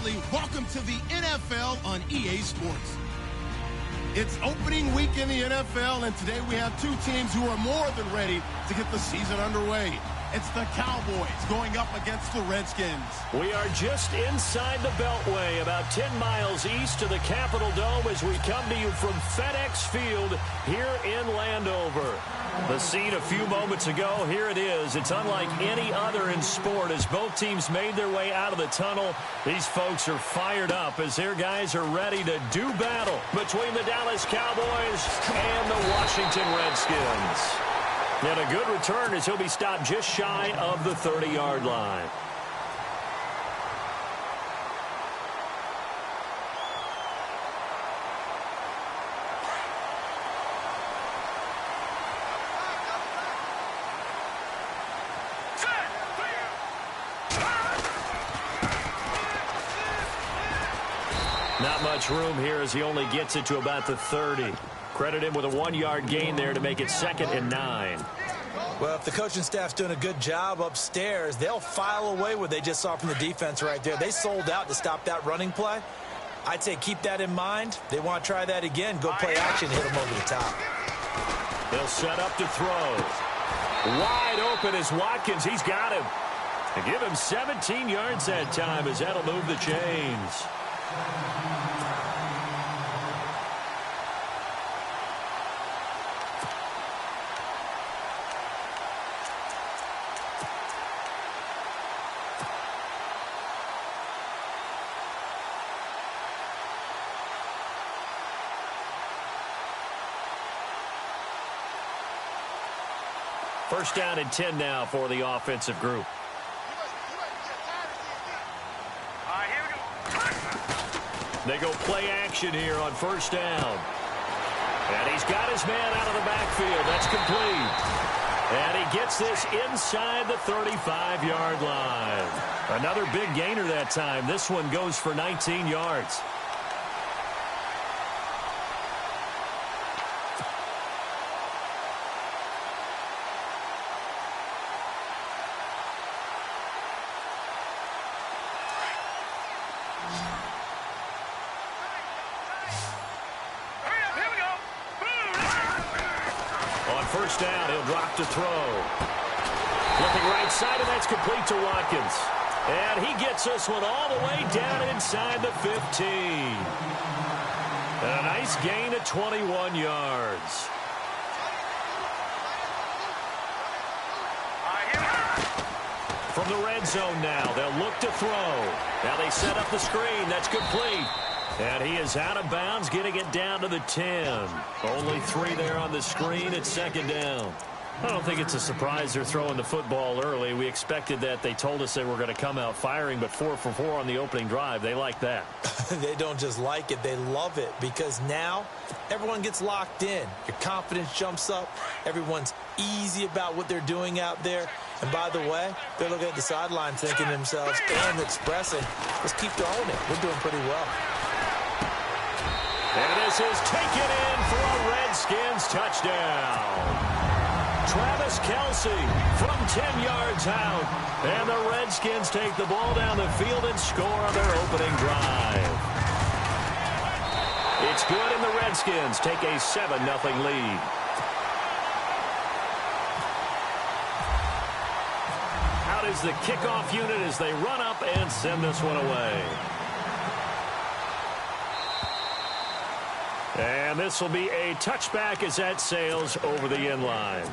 family. Welcome to the NFL on EA Sports. It's opening week in the NFL, and today we have two teams who are more than ready to get the season underway. It's the Cowboys going up against the Redskins. We are just inside the Beltway, about 10 miles east of the Capitol Dome as we come to you from FedEx Field here in Landover. The scene a few moments ago, here it is. It's unlike any other in sport as both teams made their way out of the tunnel. These folks are fired up as their guys are ready to do battle between the Dallas Cowboys and the Washington Redskins. And a good return as he'll be stopped just shy of the 30-yard line. Not much room here as he only gets it to about the 30. Credit him with a 1-yard gain there to make it 2nd and 9. Well, if the coaching staff's doing a good job upstairs, they'll file away what they just saw from the defense right there. They sold out to stop that running play. I'd say keep that in mind. They want to try that again. Go play action, hit them over the top. They'll set up to throw. Wide open is Watkins. He's got him. And give him 17 yards that time as that'll move the chains. First down and 10 now for the offensive group. They go play action here on first down. And he's got his man out of the backfield. That's complete. And he gets this inside the 35-yard line. Another big gainer that time. This one goes for 19 yards. First down, he'll drop to throw. Looking right side, and that's complete to Watkins. And he gets this one all the way down inside the 15. And a nice gain of 21 yards. From the red zone now, they'll look to throw. Now they set up the screen. That's complete. And he is out of bounds, getting it down to the 10. Only 3 there on the screen at 2nd down. I don't think it's a surprise they're throwing the football early. We expected that. They told us they were going to come out firing, but 4 for 4 on the opening drive. They like that. They don't just like it, they love it, because now everyone gets locked in. Your confidence jumps up. Everyone's easy about what they're doing out there. And by the way, they're looking at the sideline thinking to themselves and expressing, let's keep throwing it. We're doing pretty well. And this is taken in for a Redskins touchdown. Travis Kelce from 10 yards out. And the Redskins take the ball down the field and score on their opening drive. It's good, and the Redskins take a 7-0 lead. Out is the kickoff unit as they run up and send this one away. And this will be a touchback as that sails over the end line.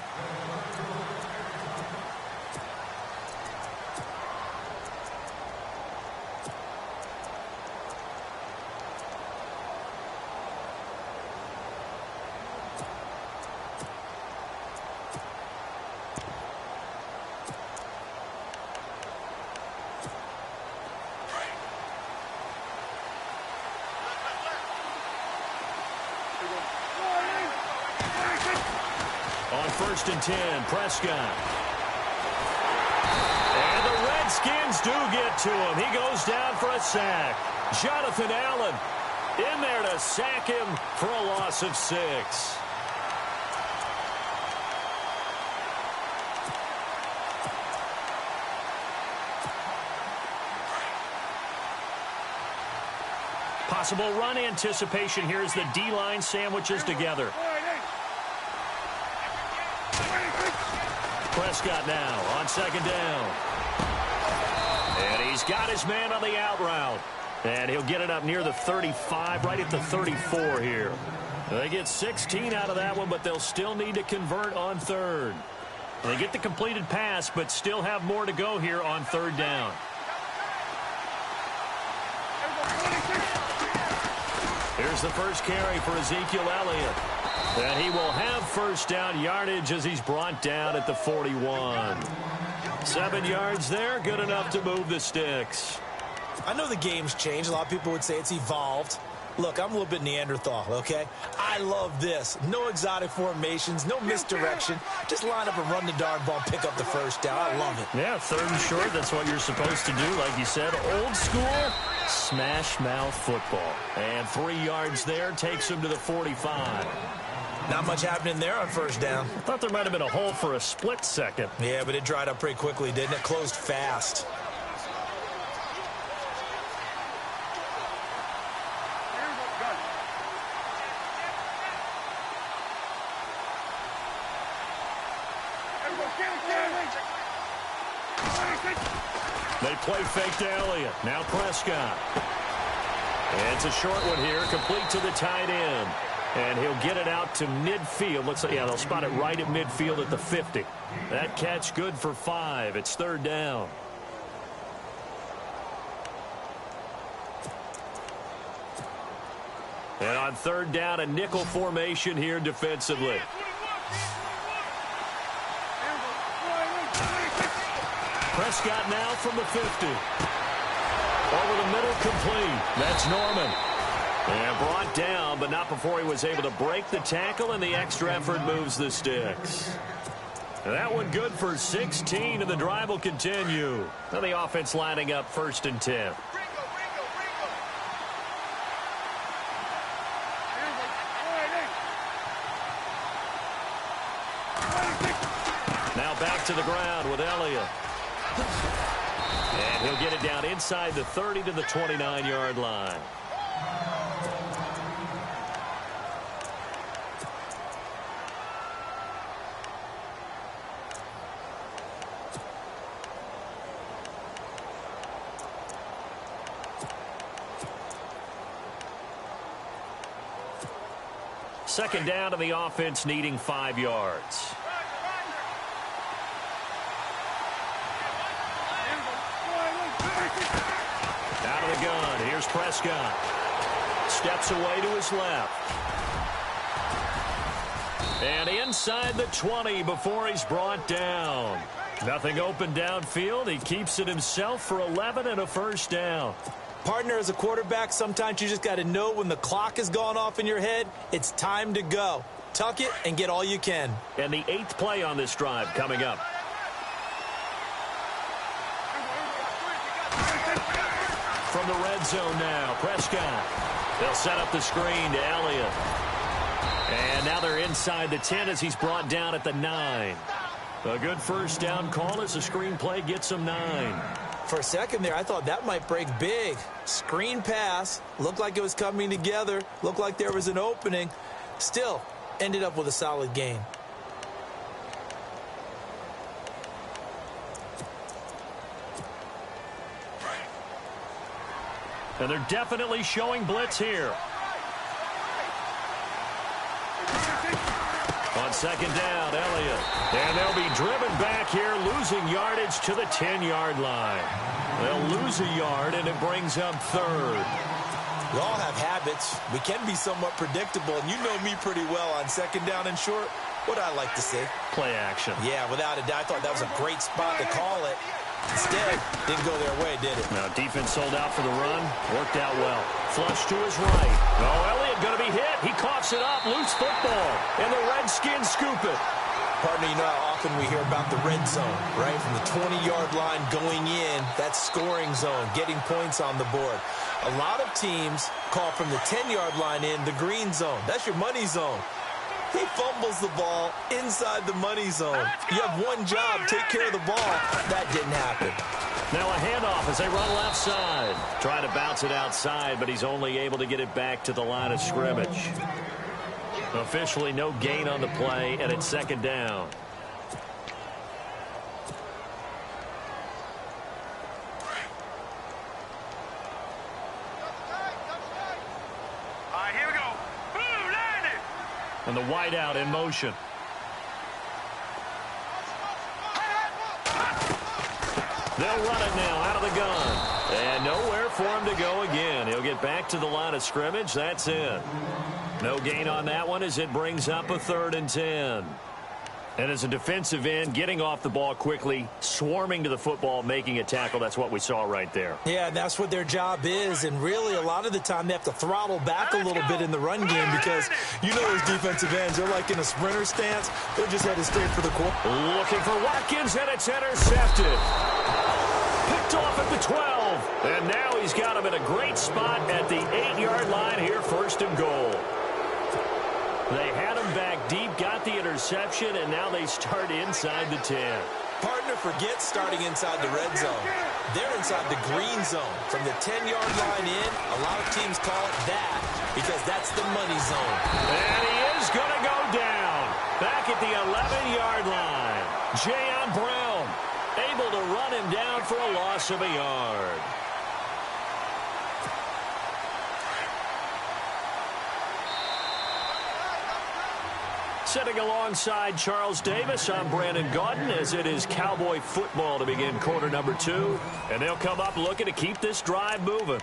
On 1st and 10, Prescott. And the Redskins do get to him. He goes down for a sack. Jonathan Allen in there to sack him for a loss of 6. Possible run anticipation here as the D-line sandwiches together. Prescott now on second down. And he's got his man on the out route. And he'll get it up near the 35, right at the 34 here. They get 16 out of that one, but they'll still need to convert on third. They get the completed pass, but still have more to go here on third down. Here's the first carry for Ezekiel Elliott. And he will have first down yardage as he's brought down at the 41. 7 yards there, good enough to move the sticks. I know the game's changed. A lot of people would say it's evolved. Look, I'm a little bit Neanderthal, okay? I love this. No exotic formations, no misdirection. Just line up and run the darn ball, pick up the first down. I love it. Yeah, third and short, that's what you're supposed to do. Like you said, old school, smash mouth football. And 3 yards there takes him to the 45. Not much happening there on first down. I thought there might have been a hole for a split second. Yeah, but it dried up pretty quickly, didn't it? Closed fast. They play fake to Elliott. Now Prescott. And it's a short one here, complete to the tight end. And he'll get it out to midfield. Looks like, yeah, they'll spot it right at midfield at the 50. That catch good for 5. It's third down. And on third down, a nickel formation here defensively. Prescott now from the 50. Over the middle, complete. That's Norman. And brought down, but not before he was able to break the tackle, and the extra effort moves the sticks. That one good for 16, and the drive will continue. Now the offense lining up first and 10. Now back to the ground with Elliott. And he'll get it down inside the 30 to the 29-yard line. Second down to the offense, needing 5 yards. Out of the gun, here's Prescott. Steps away to his left. And inside the 20 before he's brought down. Nothing open downfield. He keeps it himself for 11 and a first down. Partner, as a quarterback, sometimes you just got to know when the clock has gone off in your head, it's time to go. Tuck it and get all you can. And the 8th play on this drive coming up. From the red zone now, Prescott. They'll set up the screen to Elliott. And now they're inside the 10 as he's brought down at the 9. A good first down call as the screen play gets him 9. For a second there, I thought that might break big. Screen pass. Looked like it was coming together. Looked like there was an opening. Still, ended up with a solid gain. And they're definitely showing blitz here. On second down, Elliott. And they'll be driven back here, losing yardage to the 10-yard line. They'll lose a yard, and it brings up third. We all have habits. We can be somewhat predictable, and you know me pretty well on second down and short. What I like to see. Play action. Yeah, without a doubt. I thought that was a great spot to call it. Instead, didn't go their way, did it? Now, defense sold out for the run. Worked out well. Flush to his right. Oh, Elliott going to be hit. He coughs it up. Loose football. And the Redskins scoop it. Partner, you know how often we hear about the red zone, right? From the 20-yard line going in, that's scoring zone, getting points on the board. A lot of teams call from the 10-yard line in the green zone. That's your money zone. He fumbles the ball inside the money zone. You have one job, take care of the ball. That didn't happen. Now a handoff as they run left side. Try to bounce it outside, but he's only able to get it back to the line of scrimmage. Officially no gain on the play, and it's second down. All right, here we go. Boom, landed. And the wideout in motion. They'll run it now out of the gun. And nowhere for him to go again. He'll get back to the line of scrimmage. That's it. No gain on that one as it brings up a 3rd and 10. And as a defensive end, getting off the ball quickly, swarming to the football, making a tackle, that's what we saw right there. Yeah, and that's what their job is. And really, a lot of the time, they have to throttle back a little bit in the run game because you know those defensive ends, they're like in a sprinter stance. They're just headed straight for the quarter. Looking for Watkins, and it's intercepted. Picked off at the 12. And now he's got him in a great spot at the 8-yard line here, 1st and goal. They had him back deep, got the interception, and now they start inside the 10. Partner forgets starting inside the red zone. They're inside the green zone. From the 10-yard line in, a lot of teams call it that because that's the money zone. And he is going to go down. Back at the 11-yard line. Jayon Brown able to run him down for a loss of a yard. Sitting alongside Charles Davis, I'm Brandon Gaudin, as it is Cowboy football to begin quarter number 2. And they'll come up looking to keep this drive moving.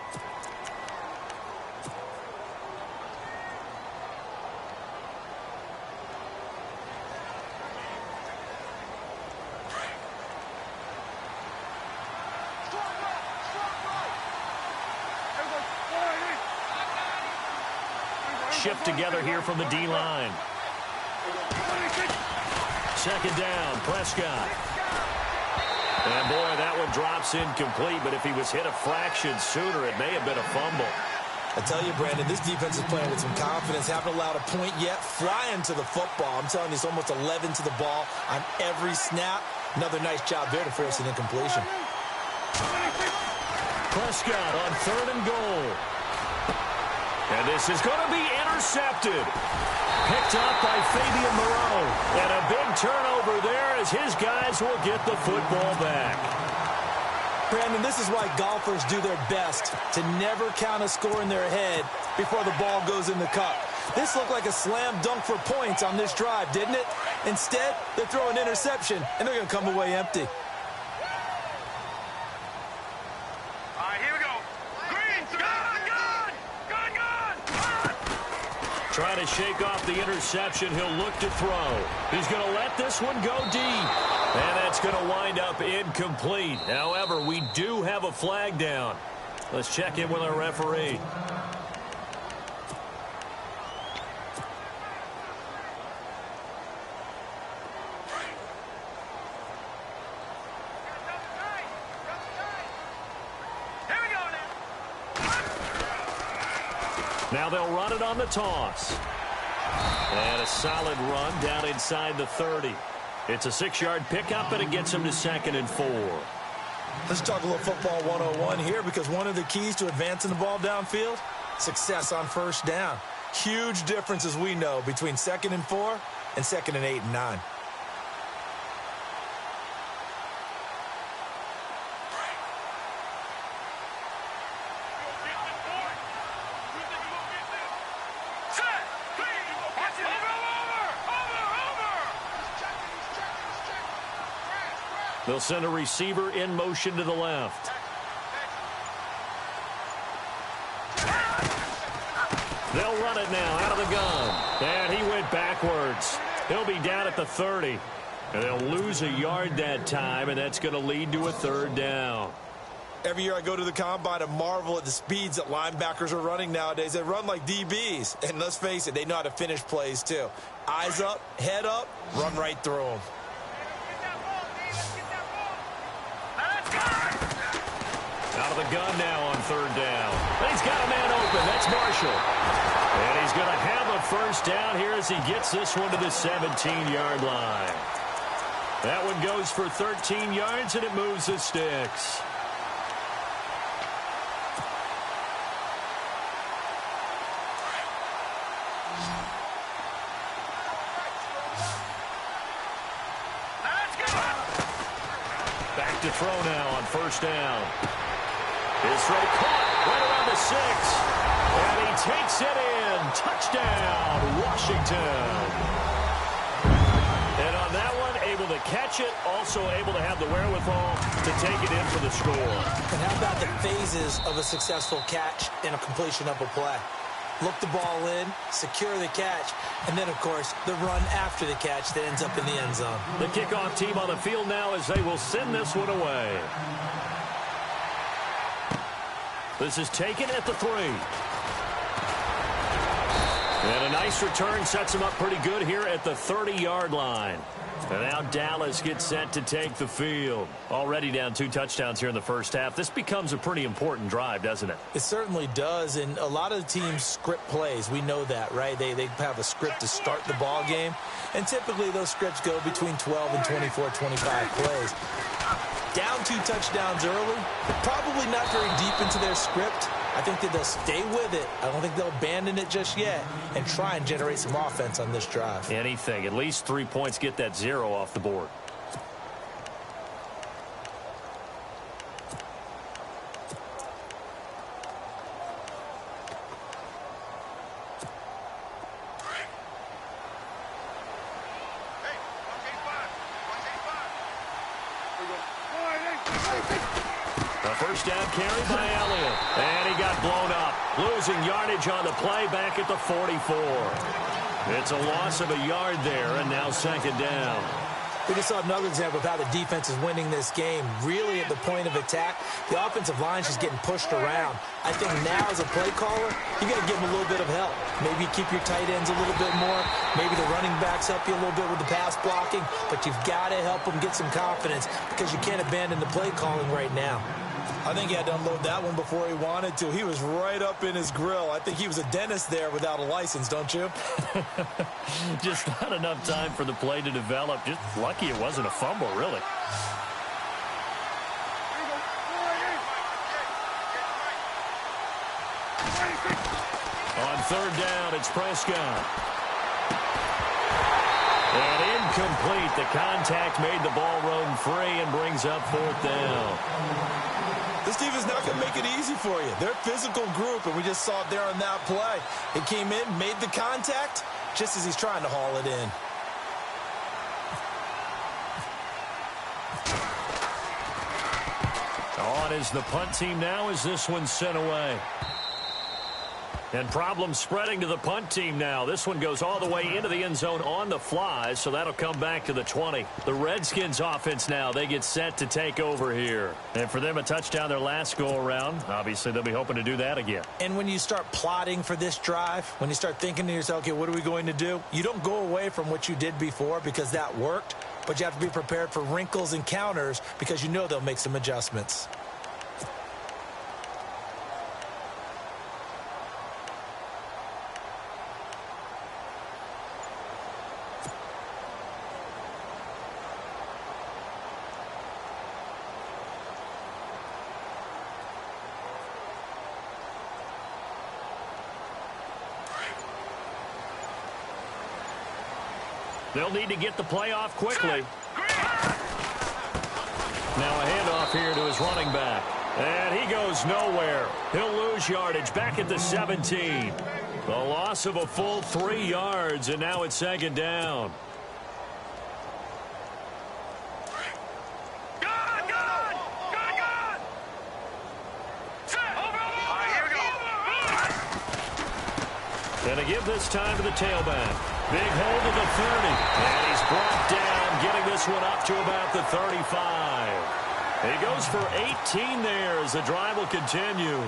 Shift together here from the D-line. Second down, Prescott. And boy, that one drops incomplete, but if he was hit a fraction sooner, it may have been a fumble. I tell you, Brandon, this defense is playing with some confidence. Haven't allowed a point yet. Flying to the football. I'm telling you, it's almost 11 to the ball on every snap. Another nice job there to force an incompletion. Prescott on 3rd and goal. And this is going to be intercepted. Picked up by Fabian Moreau. And a big turnover there as his guys will get the football back. Brandon, this is why golfers do their best to never count a score in their head before the ball goes in the cup. This looked like a slam dunk for points on this drive, didn't it? Instead, they throw an interception, and they're going to come away empty. Trying to shake off the interception. He'll look to throw. He's going to let this one go deep. And that's going to wind up incomplete. However, we do have a flag down. Let's check in with our referee. Now they'll run it on the toss. And a solid run down inside the 30. It's a 6-yard pickup, and it gets them to 2nd and 4. Let's talk a little football 101 here, because one of the keys to advancing the ball downfield, success on 1st down. Huge difference, as we know, between 2nd and 4 and 2nd and 8 and 9. They'll send a receiver in motion to the left. They'll run it now out of the gun. And he went backwards. He'll be down at the 30. And they'll lose a yard that time, and that's going to lead to a 3rd down. Every year I go to the combine and marvel at the speeds that linebackers are running nowadays. They run like DBs. And let's face it, they know how to finish plays too. Eyes up, head up, run right through them. Out of the gun now on 3rd down. And he's got a man open. That's Marshall. And he's going to have a 1st down here as he gets this one to the 17-yard line. That one goes for 13 yards, and it moves the sticks. to throw now on first down. His throw caught right around the 6. And he takes it in. Touchdown, Washington. And on that one, able to catch it, also able to have the wherewithal to take it in for the score. And how about the phases of a successful catch and a completion of a play? Look the ball in, secure the catch, and then, of course, the run after the catch that ends up in the end zone. The kickoff team on the field now as they will send this one away. This is taken at the 3. And a nice return sets him up pretty good here at the 30-yard line. And now Dallas gets set to take the field. Already down 2 touchdowns here in the first half. This becomes a pretty important drive, doesn't it? It certainly does, and a lot of the teams script plays. We know that, right? They have a script to start the ball game, and typically those scripts go between 12 and 24, 25 plays. Down 2 touchdowns early, probably not very deep into their script. I think that they'll stay with it. I don't think they'll abandon it just yet and try and generate some offense on this drive. Anything. At least 3 points, get that 0 off the board. First down carry by Elliott. And he got blown up. Losing yardage on the play back at the 44. It's a loss of a yard there, and now second down. We just saw another example of how the defense is winning this game. Really at the point of attack, the offensive line's just getting pushed around. I think now as a play caller, you got to give them a little bit of help. Maybe keep your tight ends a little bit more. Maybe the running backs help you a little bit with the pass blocking. But you've got to help them get some confidence because you can't abandon the play calling right now. I think he had to unload that one before he wanted to. He was right up in his grill. I think he was a dentist there without a license, don't you? Just not enough time for the play to develop. Just lucky it wasn't a fumble, really. On third down, it's Prescott. And incomplete. The contact made the ball roam free and brings up fourth down. This defense is not going to make it easy for you. They're a physical group, and we just saw it there on that play. It came in, made the contact, just as he's trying to haul it in. On is the punt team now as this one's sent away. And problem spreading to the punt team now. This one goes all the way into the end zone on the fly, so that'll come back to the 20. The Redskins offense now, they get set to take over here. And for them, a touchdown their last go-around. Obviously, they'll be hoping to do that again. And when you start plotting for this drive, when you start thinking to yourself, okay, what are we going to do? You don't go away from what you did before because that worked, but you have to be prepared for wrinkles and counters because you know they'll make some adjustments. They'll need to get the play off quickly. Now a handoff here to his running back. And he goes nowhere. He'll lose yardage back at the 17. The loss of a full 3 yards, and now it's second down. And to give this time to the tailback. Big hold of the 30. And he's brought down, getting this one up to about the 35. He goes for 18 there as the drive will continue.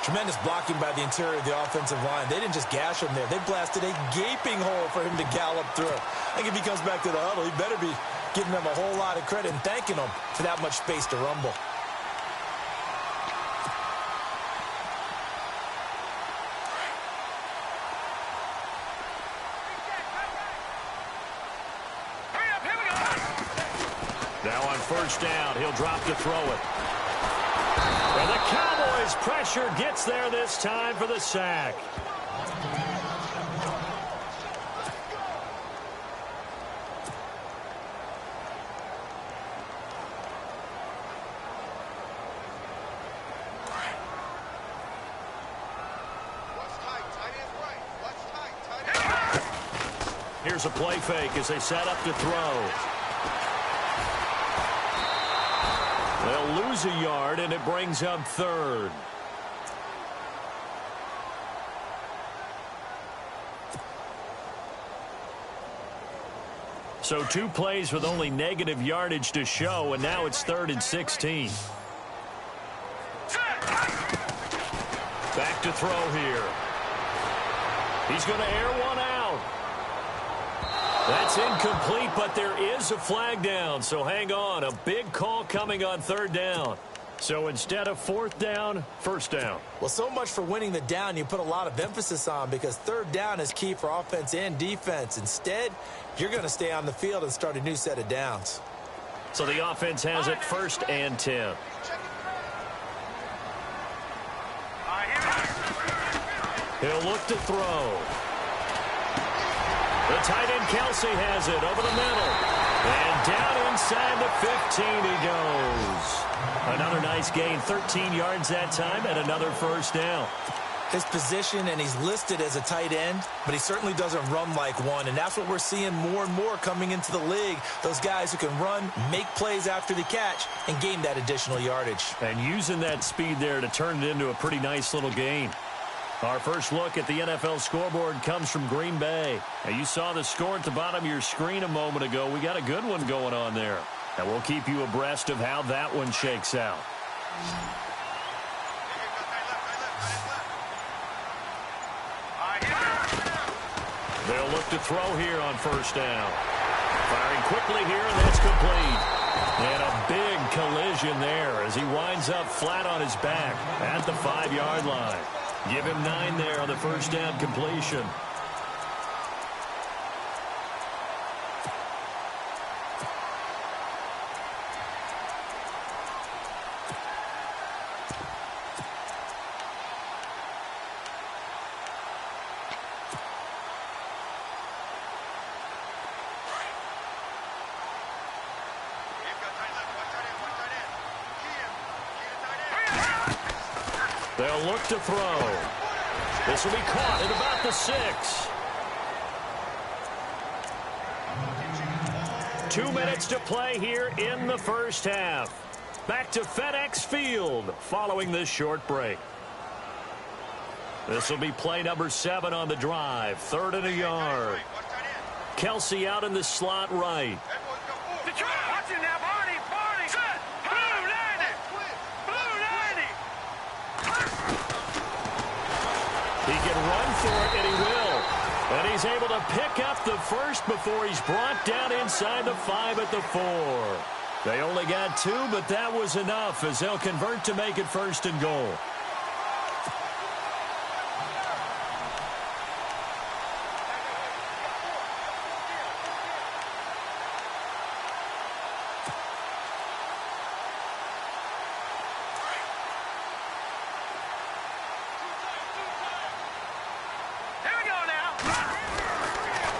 Tremendous blocking by the interior of the offensive line. They didn't just gash him there. They blasted a gaping hole for him to gallop through. I think if he comes back to the huddle, he better be giving them a whole lot of credit and thanking them for that much space to rumble. Now on first down, he'll drop to throw it. And the Cowboys' pressure gets there this time for the sack. Here's a play fake as they set up to throw. They'll lose a yard, and it brings up third. So 2 plays with only negative yardage to show, and now it's 3rd and 16. Back to throw here. He's going to air one out. That's incomplete, but there is a flag down, so hang on. A big call coming on 3rd down. So instead of 4th down, 1st down. Well, so much for winning the down you put a lot of emphasis on, because 3rd down is key for offense and defense. Instead, you're going to stay on the field and start a new set of downs. So the offense has it 1st and 10. He'll look to throw. The tight end Kelsey has it over the middle. And down inside the 15 he goes. Another nice gain, 13 yards that time, and another 1st down. His position, and he's listed as a tight end, but he certainly doesn't run like one, and that's what we're seeing more and more coming into the league. Those guys who can run, make plays after the catch, and gain that additional yardage. And using that speed there to turn it into a pretty nice little gain. Our first look at the NFL scoreboard comes from Green Bay. Now, you saw the score at the bottom of your screen a moment ago. We got a good one going on there. And we'll keep you abreast of how that one shakes out. They'll look to throw here on 1st down. Firing quickly here, and that's complete. And a big collision there as he winds up flat on his back at the 5-yard line. Give him 9 there on the 1st down completion. They'll look to throw. This will be caught at about the 6. 2 minutes to play here in the 1st half. Back to FedEx Field following this short break. This will be play number 7 on the drive. 3rd and a yard. Kelsey out in the slot right. He can run for it, and he will. And he's able to pick up the 1st before he's brought down inside the 5 at the 4. They only got 2, but that was enough as they'll convert to make it 1st and goal.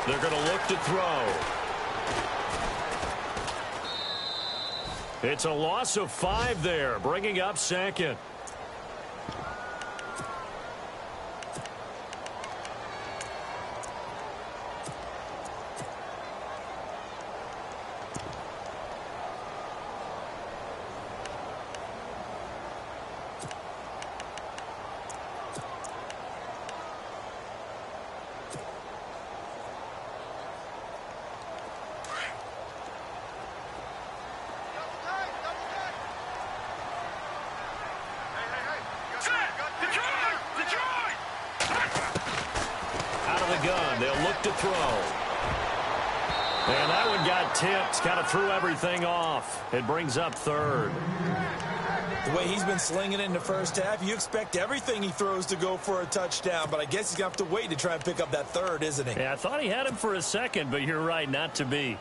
They're going to look to throw. It's a loss of 5 there, bringing up 2nd. Gun. They'll look to throw. And that one got tipped. Kind of threw everything off. It brings up 3rd. The way he's been slinging it in the 1st half, you expect everything he throws to go for a touchdown, but I guess he's going to have to wait to try and pick up that 3rd, isn't he? Yeah, I thought he had him for a second, but you're right, not to be.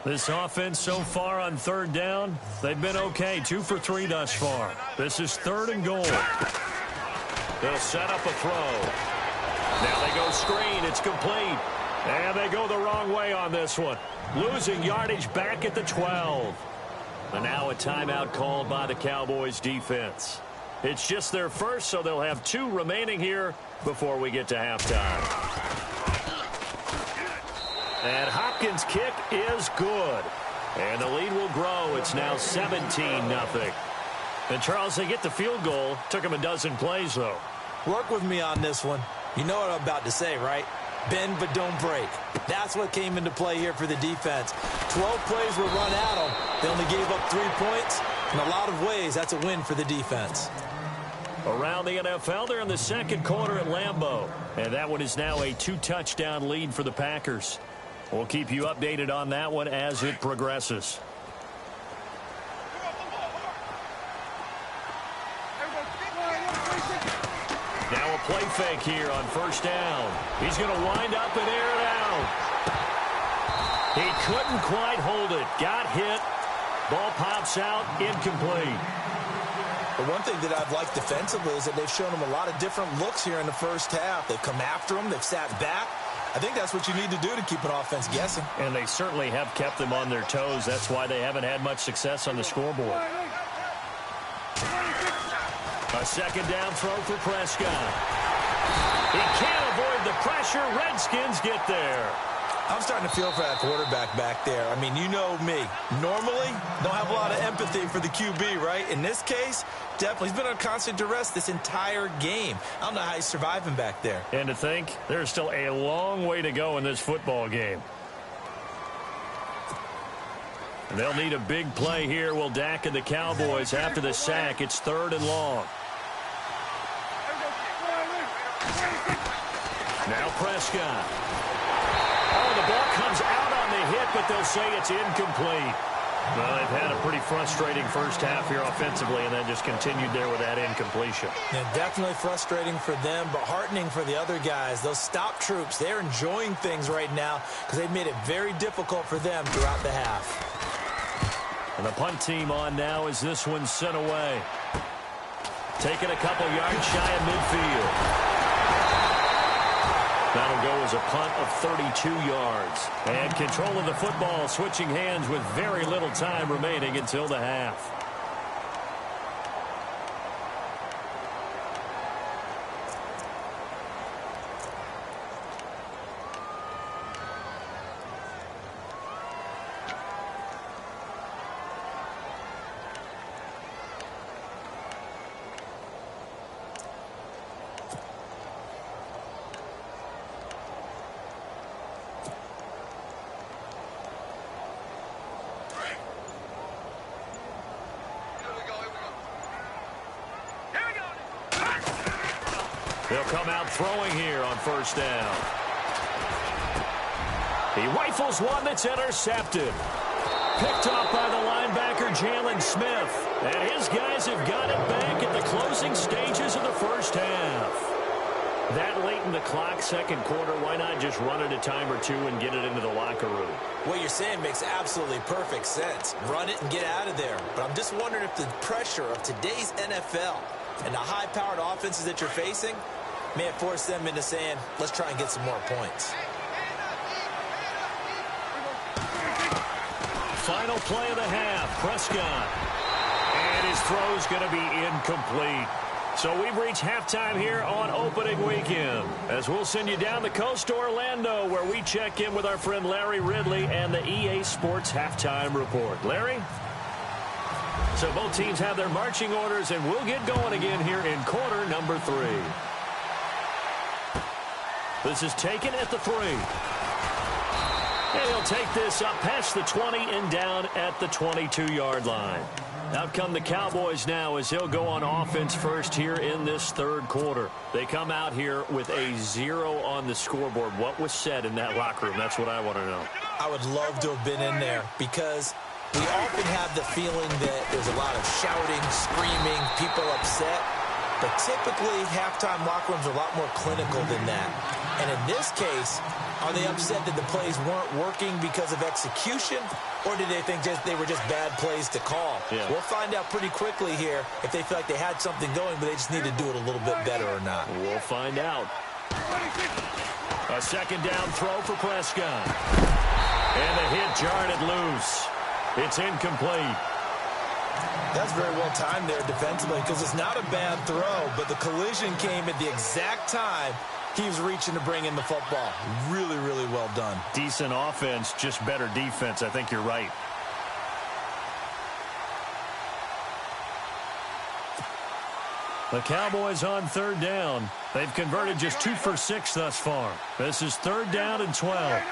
This offense so far on 3rd down, they've been okay. 2 for 3 thus far. This is 3rd and goal. They'll set up a throw. Now they go screen. It's complete. And they go the wrong way on this one. Losing yardage back at the 12. And now a timeout called by the Cowboys defense. It's just their 1st, so they'll have 2 remaining here before we get to halftime. And Hopkins' kick is good. And the lead will grow. It's now 17-0. And, Charles, they get the field goal. Took them a dozen plays, though. Work with me on this one. You know what I'm about to say, right? Bend but don't break. That's what came into play here for the defense. 12 plays were run at them. They only gave up 3 points. In a lot of ways, that's a win for the defense. Around the NFL, they're in the second quarter at Lambeau. And that one is now a 2-touchdown lead for the Packers. We'll keep you updated on that one as it progresses. Now a play fake here on first down. He's going to wind up and air it out. He couldn't quite hold it. Got hit. Ball pops out. Incomplete. The one thing that I've liked defensively is that they've shown them a lot of different looks here in the first half. They've come after them. They've sat back. I think that's what you need to do to keep an offense guessing. And they certainly have kept them on their toes. That's why they haven't had much success on the scoreboard. A second down throw for Prescott. He can't avoid the pressure. Redskins get there. I'm starting to feel for that quarterback back there. I mean, you know me. Normally, don't have a lot of empathy for the QB, right? In this case, definitely. He's been on constant duress this entire game. I don't know how he's surviving back there. And to think, there's still a long way to go in this football game. And they'll need a big play here. Will Dak and the Cowboys after the sack. It's 3rd and long. Now Prescott. Oh, the ball comes out on the hit, but they'll say it's incomplete. Well, they've had a pretty frustrating first half here offensively, and then just continued there with that incompletion. Yeah, definitely frustrating for them, but heartening for the other guys. Those stop troops, they're enjoying things right now because they've made it very difficult for them throughout the half. And the punt team on now as this one's sent away. Taking a couple yards shy of midfield. That'll go as a punt of 32 yards. And control of the football switching hands with very little time remaining until the half. They'll come out throwing here on first down. He rifles one that's intercepted. Picked off by the linebacker, Jalen Smith. And his guys have got it back at the closing stages of the first half. That late in the clock, second quarter, why not just run it a time or two and get it into the locker room? What you're saying makes absolutely perfect sense. Run it and get out of there. But I'm just wondering if the pressure of today's NFL and the high-powered offenses that you're facing may have forced them into saying, let's try and get some more points. Final play of the half, Prescott. And his throw's going to be incomplete. So we've reached halftime here on opening weekend, as we'll send you down the coast to Orlando, where we check in with our friend Larry Ridley and the EA Sports Halftime Report. Larry? So both teams have their marching orders, and we'll get going again here in quarter number 3. This is taken at the 3. And he'll take this up past the 20 and down at the 22-yard line. Out come the Cowboys now as he'll go on offense first here in this third quarter. They come out here with a 0 on the scoreboard. What was said in that locker room? That's what I want to know. I would love to have been in there because we often have the feeling that there's a lot of shouting, screaming, people upset. But typically, halftime locker rooms are a lot more clinical than that. And in this case, are they upset that the plays weren't working because of execution, or did they think they were just bad plays to call? Yeah. We'll find out pretty quickly here if they feel like they had something going, but they just need to do it a little bit better or not. We'll find out. A second down throw for Prescott. And the hit jarred it loose. It's incomplete. That's very well timed there defensively because it's not a bad throw, but the collision came at the exact time He was reaching to bring in the football. Really, really well done. Decent offense, just better defense. I think you're right. The Cowboys on 3rd down. They've converted just 2 for 6 thus far. This is 3rd down and 12.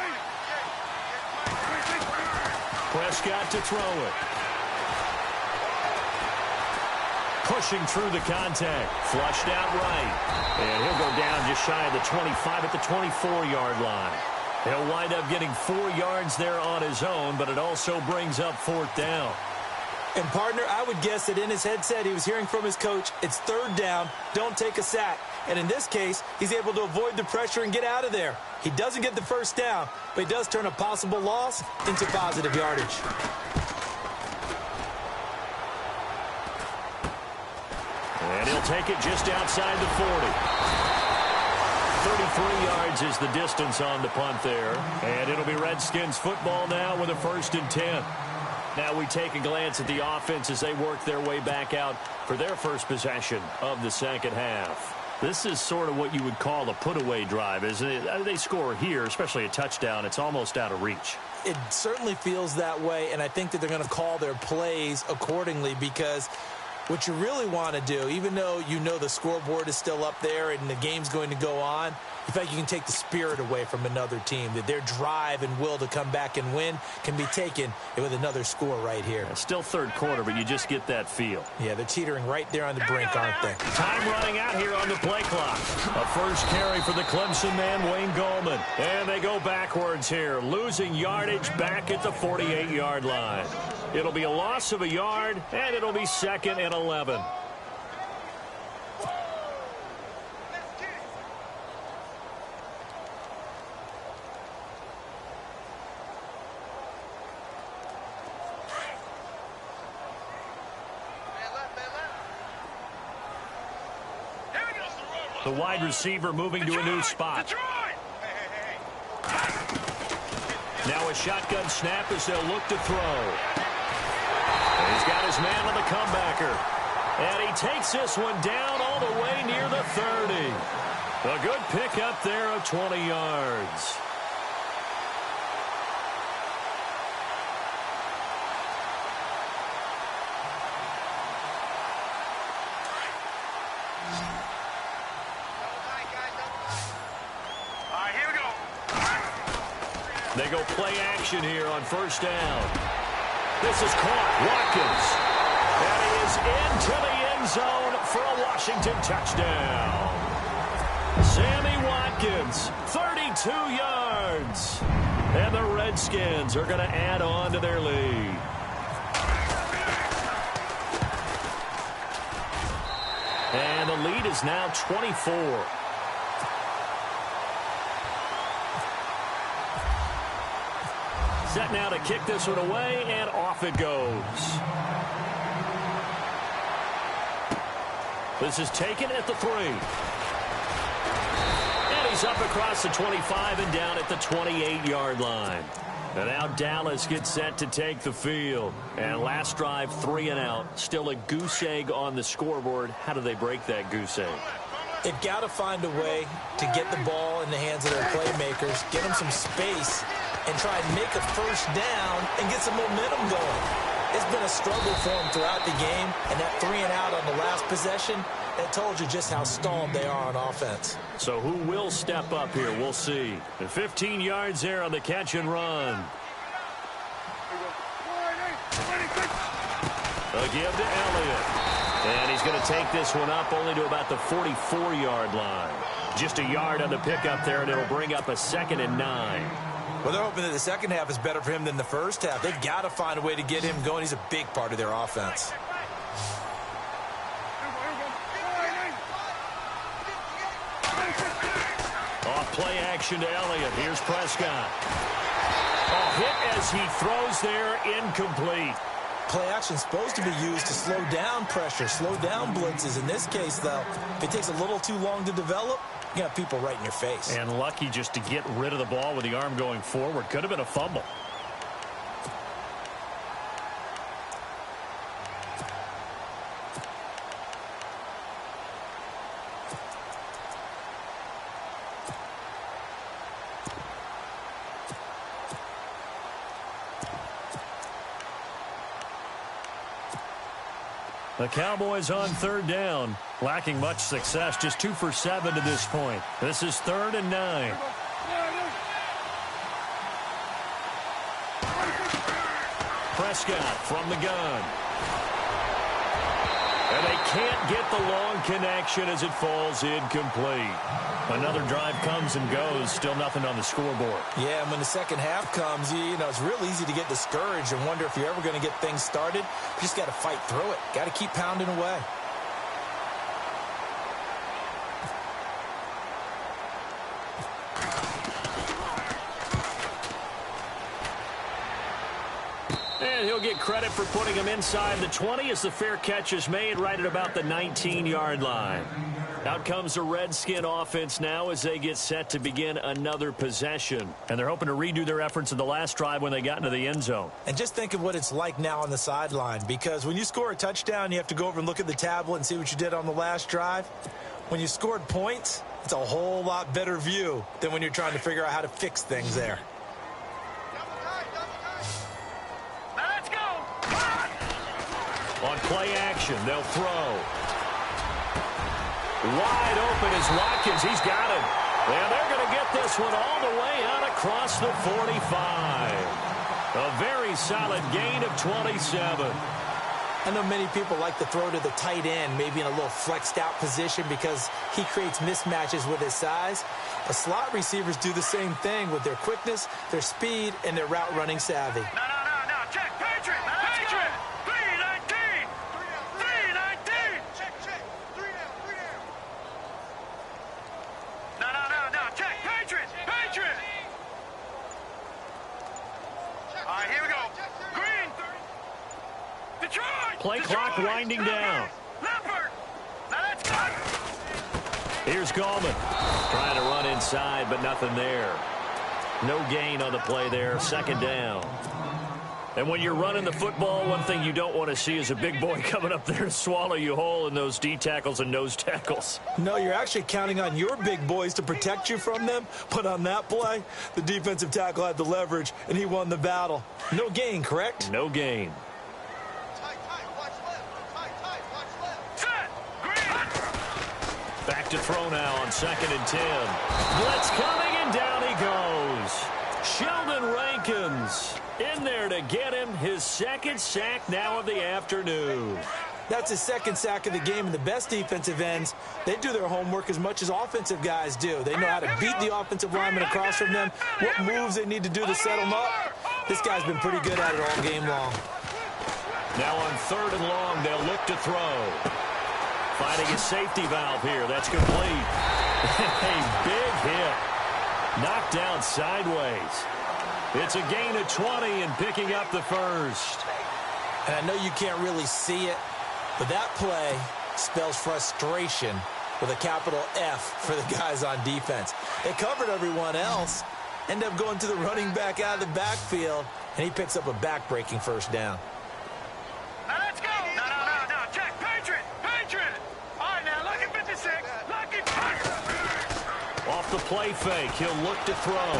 Prescott to throw it. Pushing through the contact. Flushed out right. And he'll go down just shy of the 25 at the 24-yard line. He'll wind up getting 4 yards there on his own, but it also brings up 4th down. And, partner, I would guess that in his headset he was hearing from his coach, it's 3rd down, don't take a sack. And in this case, he's able to avoid the pressure and get out of there. He doesn't get the 1st down, but he does turn a possible loss into positive yardage. And he'll take it just outside the 40. 33 yards is the distance on the punt there. And it'll be Redskins football now with a 1st and 10. Now we take a glance at the offense as they work their way back out for their first possession of the second half. This is sort of what you would call a put-away drive, isn't it? They score here, especially a touchdown. It's almost out of reach. It certainly feels that way, and I think that they're going to call their plays accordingly because what you really want to do, even though you know the scoreboard is still up there and the game's going to go on, in fact, you can take the spirit away from another team, that their drive and will to come back and win can be taken with another score right here. It's still 3rd quarter, but you just get that feel. Yeah, they're teetering right there on the brink, aren't they? Time running out here on the play clock. A first carry for the Clemson man, Wayne Gallman. And they go backwards here, losing yardage back at the 48-yard line. It'll be a loss of a yard, and it'll be 2nd and 11. The wide receiver moving to a new spot. Now a shotgun snap as they'll look to throw. And he's got his man on the comebacker. And he takes this one down all the way near the 30. A good pickup there of 20 yards. They go play action here on 1st down. This is caught. Watkins. And he is into the end zone for a Washington touchdown. Sammy Watkins, 32 yards. And the Redskins are going to add on to their lead. And the lead is now 24. Set now to kick this one away, and off it goes. This is taken at the 3. And he's up across the 25 and down at the 28-yard line. And now Dallas gets set to take the field. And last drive, 3 and out. Still a goose egg on the scoreboard. How do they break that goose egg? They've got to find a way to get the ball in the hands of their playmakers, get them some space, and try and make a 1st down and get some momentum going. It's been a struggle for them throughout the game, and that 3 and out on the last possession, that told you just how stalled they are on offense. So who will step up here? We'll see. And 15 yards there on the catch and run. A give to Elliott. And he's going to take this one up only to about the 44-yard line. Just a yard on the pickup there, and it'll bring up a 2nd and 9. Well, they're hoping that the second half is better for him than the first half. They've got to find a way to get him going. He's a big part of their offense. Off play action to Elliott. Here's Prescott. A hit as he throws there, incomplete. Play action is supposed to be used to slow down pressure, slow down blitzes. In this case, though, if it takes a little too long to develop, you got people right in your face. And lucky just to get rid of the ball with the arm going forward. Could have been a fumble. The Cowboys on third down, lacking much success, just 2 for 7 to this point. This is 3rd and 9. Prescott from the gun. And they can't get the long connection as it falls incomplete. Another drive comes and goes, still nothing on the scoreboard. Yeah, and when the second half comes, you know, it's real easy to get discouraged and wonder if you're ever going to get things started. You just got to fight through it. Got to keep pounding away. And he'll get credit for putting him inside the 20 as the fair catch is made right at about the 19-yard line. Out comes the Redskin offense now as they get set to begin another possession. And they're hoping to redo their efforts in the last drive when they got into the end zone. And just think of what it's like now on the sideline, because when you score a touchdown, you have to go over and look at the tablet and see what you did on the last drive. When you scored points, it's a whole lot better view than when you're trying to figure out how to fix things there. On play action, they'll throw. Wide open is Watkins. He's got it. And they're going to get this one all the way out across the 45. A very solid gain of 27. I know many people like to throw to the tight end, maybe in a little flexed out position because he creates mismatches with his size. But slot receivers do the same thing with their quickness, their speed, and their route running savvy. No. Check. Patriot. Patriot. 319. 319. Check. 3 down. No. Check. Patriot. All right, here we go. Green. Detroit. Play clock winding down. Leopard. Now that's good. Here's Gallman. Trying to run inside, but nothing there. No gain on the play there. 2nd down. And when you're running the football, one thing you don't want to see is a big boy coming up there to swallow you whole in those D tackles and nose tackles. No, you're actually counting on your big boys to protect you from them. But on that play, the defensive tackle had the leverage, and he won the battle. No gain, correct? No gain. Set. Green. Back to throw now on 2nd and 10. Blitz coming, and down he goes. Sheldon Rankins in there to get him his 2nd sack now of the afternoon. That's his 2nd sack of the game, and the best defensive ends, they do their homework as much as offensive guys do. They know how to beat the offensive lineman across from them, what moves they need to do to set them up. This guy's been pretty good at it all game long. Now on 3rd and long, they'll look to throw. Finding a safety valve here. That's complete. A big hit. Knocked down sideways. It's a gain of 20 and picking up the 1st. And I know you can't really see it, but that play spells frustration with a capital F for the guys on defense. They covered everyone else, end up going to the running back out of the backfield, and he picks up a back-breaking 1st down. Now let's go. No. Check. Patriot. All right, now look at 56. Lucky Patriot. Off the play fake, he'll look to throw.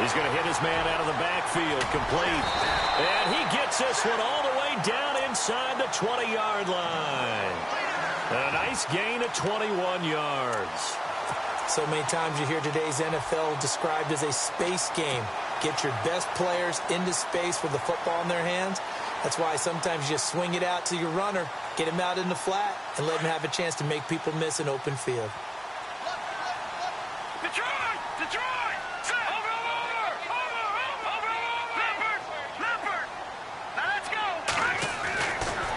He's going to hit his man out of the backfield, complete. And he gets this one all the way down inside the 20-yard line. A nice gain of 21 yards. So many times you hear today's NFL described as a space game. Get your best players into space with the football in their hands. That's why sometimes you just swing it out to your runner, get him out in the flat, and let him have a chance to make people miss an open field. Detroit.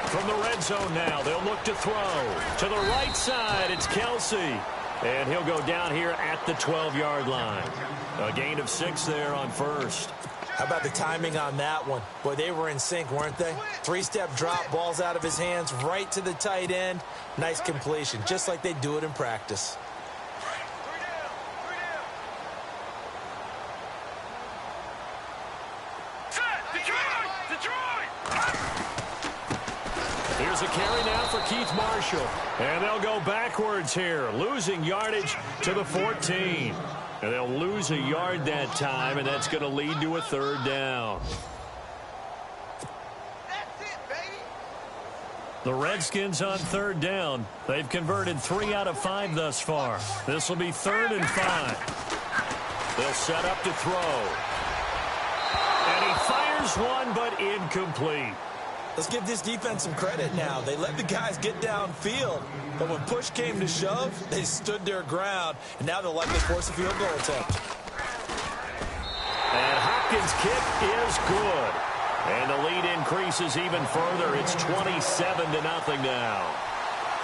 From the red zone now, they'll look to throw. To the right side, it's Kelsey. And he'll go down here at the 12-yard line. A gain of 6 there on 1st. How about the timing on that one? Boy, they were in sync, weren't they? 3-step drop, balls out of his hands, right to the tight end. Nice completion, just like they do it in practice. Here's a carry now for Keith Marshall. And they'll go backwards here, losing yardage to the 14. And they'll lose a yard that time, and that's going to lead to a 3rd down. The Redskins on 3rd down. They've converted 3 out of 5 thus far. This will be 3rd and 5. They'll set up to throw. And he fires one, but incomplete. Let's give this defense some credit now. They let the guys get downfield, but when push came to shove, they stood their ground, and now they'll likely force a field goal attempt. And Hopkins' kick is good. And the lead increases even further. It's 27-0 now.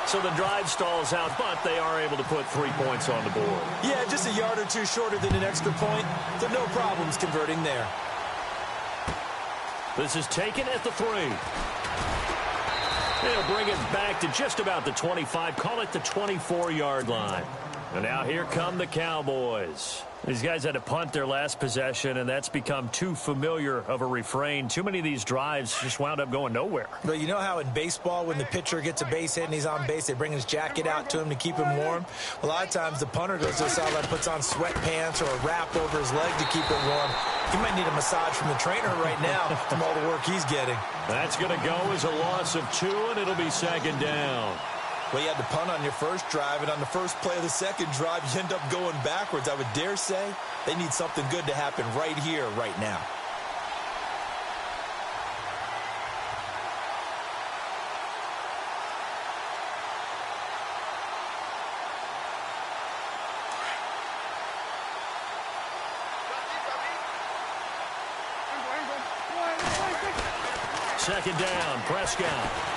So the drive stalls out, but they are able to put 3 points on the board. Yeah, just a yard or two shorter than an extra point, so no problems converting there. This is taken at the 3. They'll bring it back to just about the 25, call it the 24-yard line. And now here come the Cowboys. These guys had to punt their last possession, and that's become too familiar of a refrain. Too many of these drives just wound up going nowhere. But you know how in baseball, when the pitcher gets a base hit and he's on base, they bring his jacket out to him to keep him warm? A lot of times the punter goes to the sideline, puts on sweatpants or a wrap over his leg to keep it warm. He might need a massage from the trainer right now from all the work he's getting. That's going to go as a loss of 2, and it'll be 2nd down. Well, you had to punt on your first drive, and on the first play of the second drive, you end up going backwards. I would dare say they need something good to happen right here, right now. Second down, Prescott.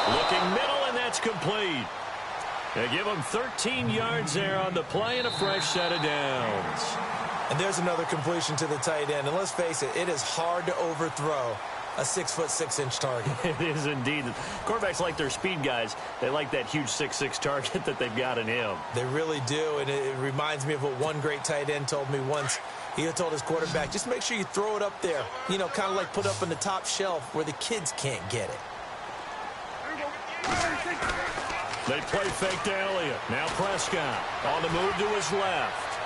Looking middle, and that's complete. They give him 13 yards there on the play and a fresh set of downs. And there's another completion to the tight end. And let's face it, it is hard to overthrow a 6'6" target. It is indeed. Quarterbacks like their speed guys. They like that huge 6'6" target that they've got in him. They really do, and it reminds me of what one great tight end told me once. He told his quarterback, just make sure you throw it up there. You know, kind of like put up on the top shelf where the kids can't get it. They play fake to Elliott. Now Prescott on the move to his left.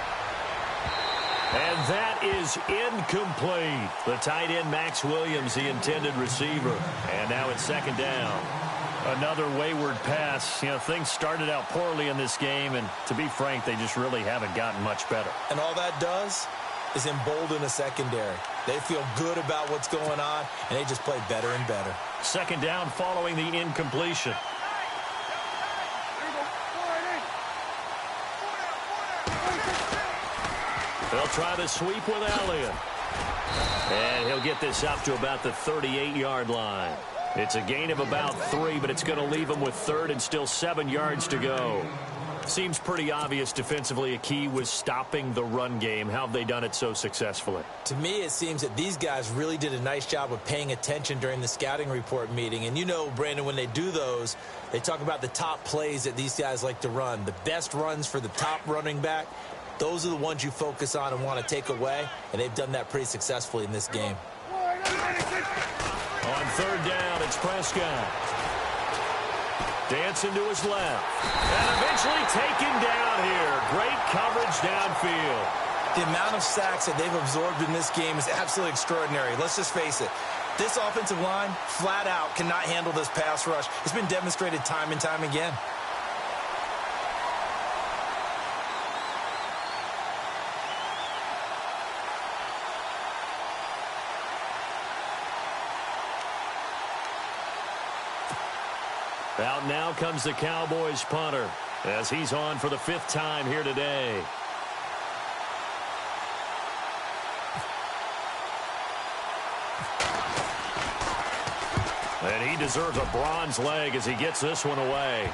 And that is incomplete. The tight end, Max Williams, the intended receiver. And now it's 2nd down. Another wayward pass. You know, things started out poorly in this game, and to be frank, they just really haven't gotten much better. And all that does is embolden a secondary. They feel good about what's going on, and they just play better and better. 2nd down following the incompletion. They'll try the sweep with Elliott. And he'll get this up to about the 38-yard line. It's a gain of about 3, but it's going to leave him with 3rd and still 7 yards to go. Seems pretty obvious defensively a key was stopping the run game. How have they done it so successfully? To me, it seems that these guys really did a nice job of paying attention during the scouting report meeting. And you know, Brandon, when they do those, they talk about the top plays that these guys like to run. The best runs for the top running back. Those are the ones you focus on and want to take away, and they've done that pretty successfully in this game. On 3rd down, it's Prescott. Dancing to his left. And eventually taken down here. Great coverage downfield. The amount of sacks that they've absorbed in this game is absolutely extraordinary. Let's just face it. This offensive line, flat out, cannot handle this pass rush. It's been demonstrated time and time again. Out now comes the Cowboys punter as he's on for the 5th time here today. And he deserves a bronze leg as he gets this one away.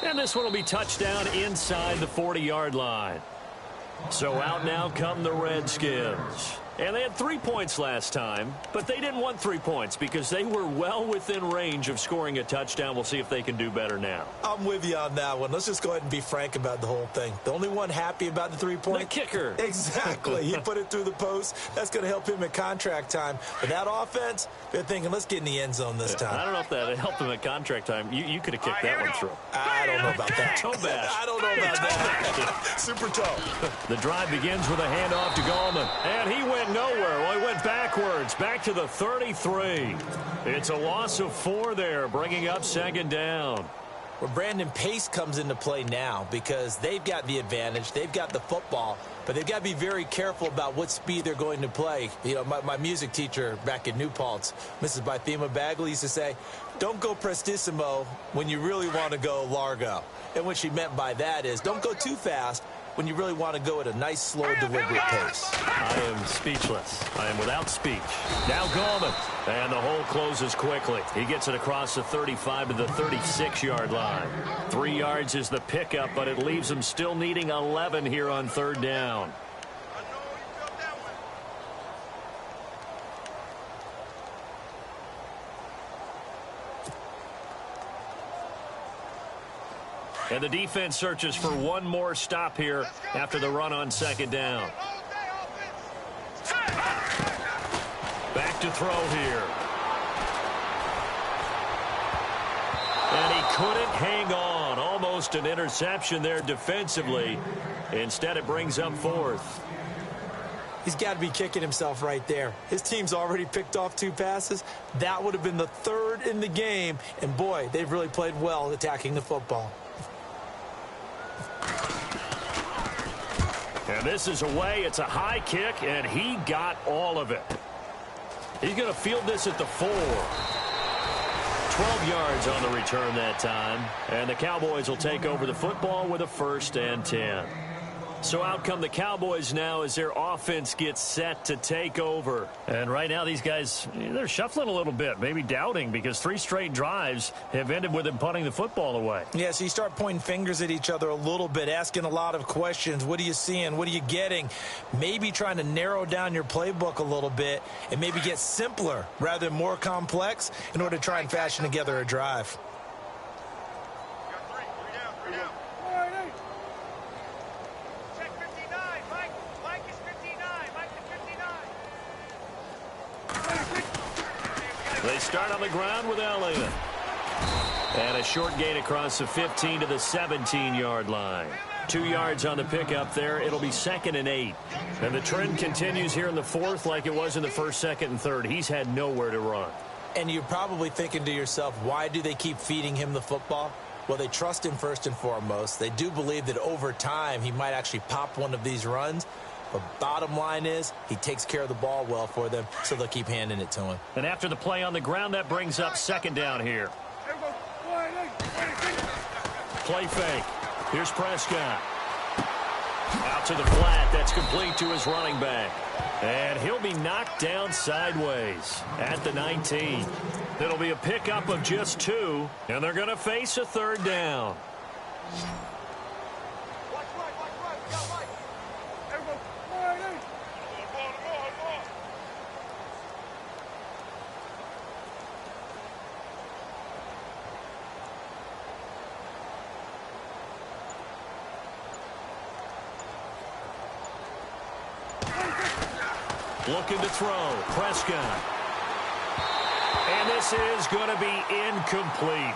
And this one will be touchdown inside the 40-yard line. So out now come the Redskins. And they had 3 points last time, but they didn't want 3 points because they were well within range of scoring a touchdown. We'll see if they can do better now. I'm with you on that one. Let's just go ahead and be frank about the whole thing. The only one happy about the 3 points? The kicker. Exactly. He put it through the post. That's going to help him at contract time. But that offense, they're thinking, let's get in the end zone this time. I don't know if that helped him at contract time. You could have kicked that one through. I don't know about that. Toe bash. I don't know about that. Super toe. The drive begins with a handoff to Gallman. And he went going nowhere. Well, he went backwards, back to the 33. It's a loss of 4 there, bringing up second down. Well, Brandon, pace comes into play now because they've got the advantage. They've got the football, but they've got to be very careful about what speed they're going to play. You know, my music teacher back in New Paltz, Mrs. Bythema Bagley, used to say, don't go prestissimo when you really want to go largo. And what she meant by that is don't go too fast when you really want to go at a nice, slow, deliberate pace. I am speechless. I am without speech. Now Gallman. And the hole closes quickly. He gets it across the 35 to the 36-yard line. 3 yards is the pickup, but it leaves him still needing 11 here on third down. And the defense searches for one more stop here after the run on second down. Back to throw here. And he couldn't hang on. Almost an interception there defensively. Instead, it brings up 4th. He's got to be kicking himself right there. His team's already picked off 2 passes. That would have been the 3rd in the game. And, boy, they've really played well attacking the football. And this is away. It's a high kick, and he got all of it. He's going to field this at the 4. 12 yards on the return that time. And the Cowboys will take over the football with a 1st and 10. So out come the Cowboys now as their offense gets set to take over. And right now these guys, they're shuffling a little bit, maybe doubting, because 3 straight drives have ended with them punting the football away. Yeah, so you start pointing fingers at each other a little bit, asking a lot of questions. What are you seeing? What are you getting? Maybe trying to narrow down your playbook a little bit and maybe get simpler rather than more complex in order to try and fashion together a drive. They start on the ground with Elliott. And a short gain across the 15 to the 17-yard line. 2 yards on the pickup there. It'll be 2nd and 8. And the trend continues here in the 4th like it was in the 1st, 2nd, and 3rd. He's had nowhere to run. And you're probably thinking to yourself, why do they keep feeding him the football? Well, they trust him first and foremost. They do believe that over time he might actually pop one of these runs. But bottom line is he takes care of the ball well for them, so they'll keep handing it to him. And after the play on the ground, that brings up 2nd down here. Play fake. Here's Prescott. Out to the flat. That's complete to his running back. And he'll be knocked down sideways at the 19. It'll be a pickup of just 2, and they're going to face a 3rd down. Looking to throw. Prescott. And this is going to be incomplete.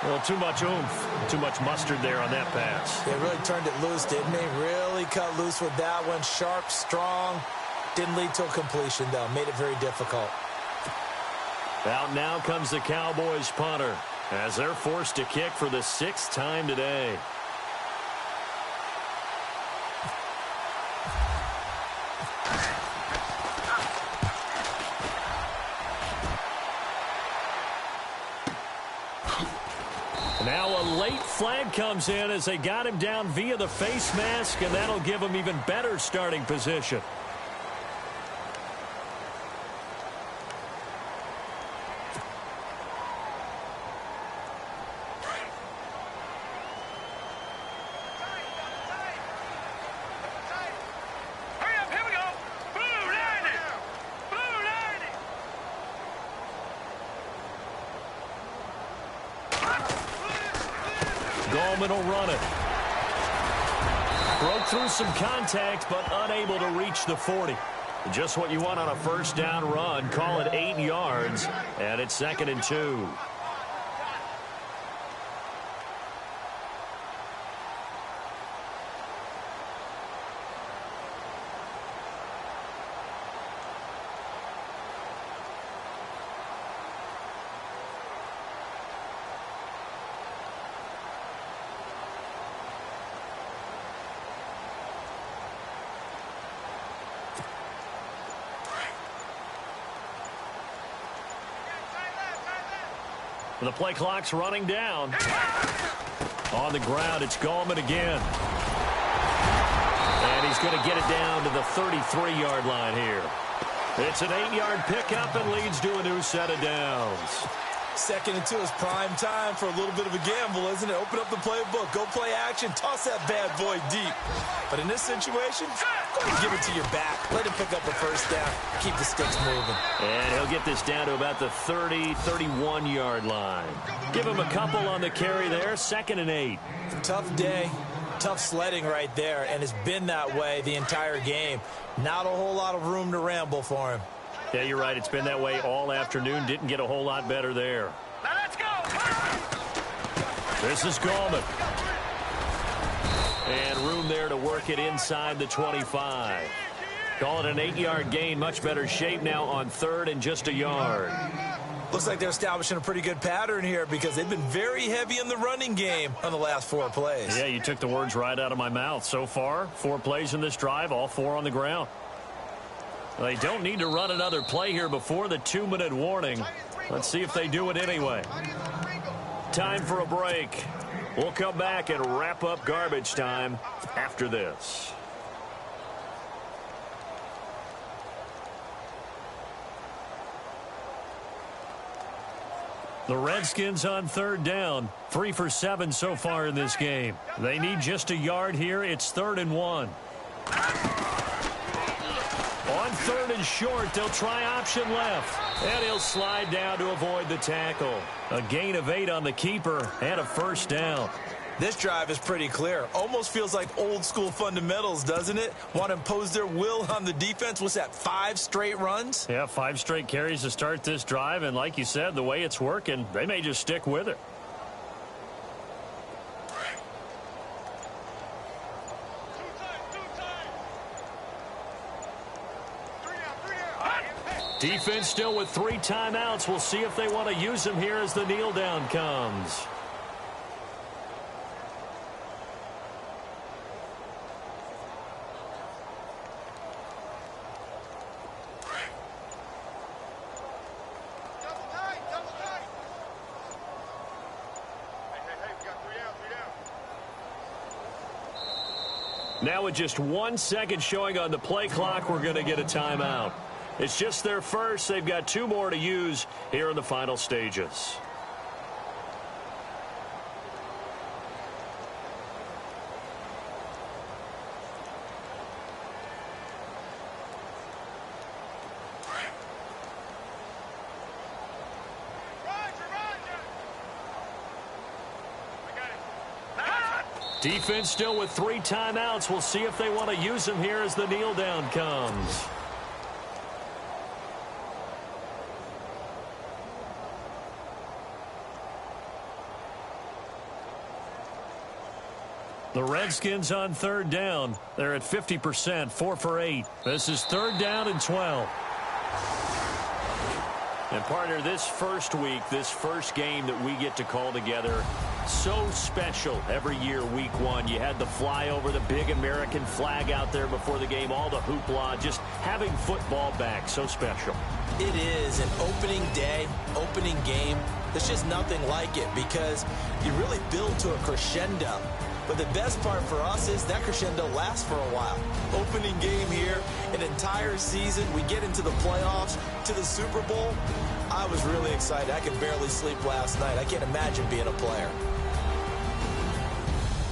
Well, too much oomph, too much mustard there on that pass. They really turned it loose, didn't they? Really cut loose with that one. Sharp, strong. Didn't lead to a completion, though. Made it very difficult. Out now comes the Cowboys punter as they're forced to kick for the 6th time today. Now a late flag comes in as they got him down via the face mask, and that'll give him even better starting position. Gallman will run it. Broke through some contact, but unable to reach the 40. Just what you want on a 1st down run. Call it 8 yards, and it's 2nd and 2. The play clock's running down. On the ground, it's Gallman again. And he's going to get it down to the 33-yard line here. It's an 8-yard pickup and leads to a new set of downs. 2nd and 2 is prime time for a little bit of a gamble, isn't it? Open up the playbook, go play action, toss that bad boy deep. But in this situation, go ahead and give it to your back. Let him pick up a first down. Keep the sticks moving. And he'll get this down to about the 30, 31-yard line. Give him a couple on the carry there. 2nd and 8. Tough day. Tough sledding right there, and it's been that way the entire game. Not a whole lot of room to ramble for him. Yeah, you're right. It's been that way all afternoon. Didn't get a whole lot better there. Now let's go. This is Gallman. And room there to work it inside the 25. Call it an 8-yard gain. Much better shape now on 3rd and just a yard. Looks like they're establishing a pretty good pattern here because they've been very heavy in the running game on the last 4 plays. Yeah, you took the words right out of my mouth. So far, 4 plays in this drive, all 4 on the ground. They don't need to run another play here before the 2-minute warning. Let's see if they do it anyway. Time for a break. We'll come back and wrap up garbage time after this. The Redskins on 3rd down. 3 for 7 so far in this game. They need just a yard here. It's 3rd and 1. On 3rd and short, they'll try option left. And he'll slide down to avoid the tackle. A gain of 8 on the keeper and a first down. This drive is pretty clear. Almost feels like old school fundamentals, doesn't it? Want to impose their will on the defense. What's that, 5 straight runs? Yeah, 5 straight carries to start this drive. And like you said, the way it's working, they may just stick with it. Defense still with 3 timeouts. We'll see if they want to use them here as the kneel down comes. Now with just 1 second showing on the play clock, we're going to get a timeout. It's just their first. They've got 2 more to use here in the final stages. Defense still with 3 timeouts. We'll see if they want to use them here as the kneel down comes. The Redskins on 3rd down. They're at 50%, 4 for 8. This is 3rd down and 12. And partner, this first week, this first game that we get to call together, so special every year, week 1. You had the flyover, the big American flag out there before the game, all the hoopla, just having football back, so special. It is an opening day, opening game. There's just nothing like it because you really build to a crescendo. But the best part for us is that crescendo lasts for a while. Opening game here, an entire season. We get into the playoffs, to the Super Bowl. I was really excited. I could barely sleep last night. I can't imagine being a player.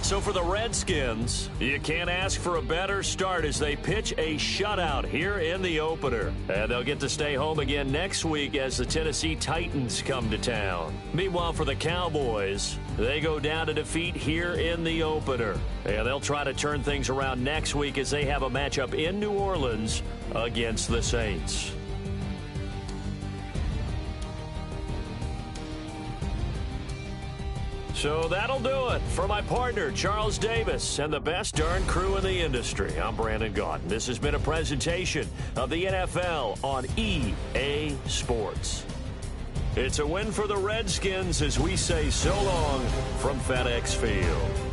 So for the Redskins, you can't ask for a better start as they pitch a shutout here in the opener. And they'll get to stay home again next week as the Tennessee Titans come to town. Meanwhile, for the Cowboys, they go down to defeat here in the opener. And they'll try to turn things around next week as they have a matchup in New Orleans against the Saints. So that'll do it for my partner, Charles Davis, and the best darn crew in the industry. I'm Brandon Gaudin. This has been a presentation of the NFL on EA Sports. It's a win for the Redskins as we say so long from FedEx Field.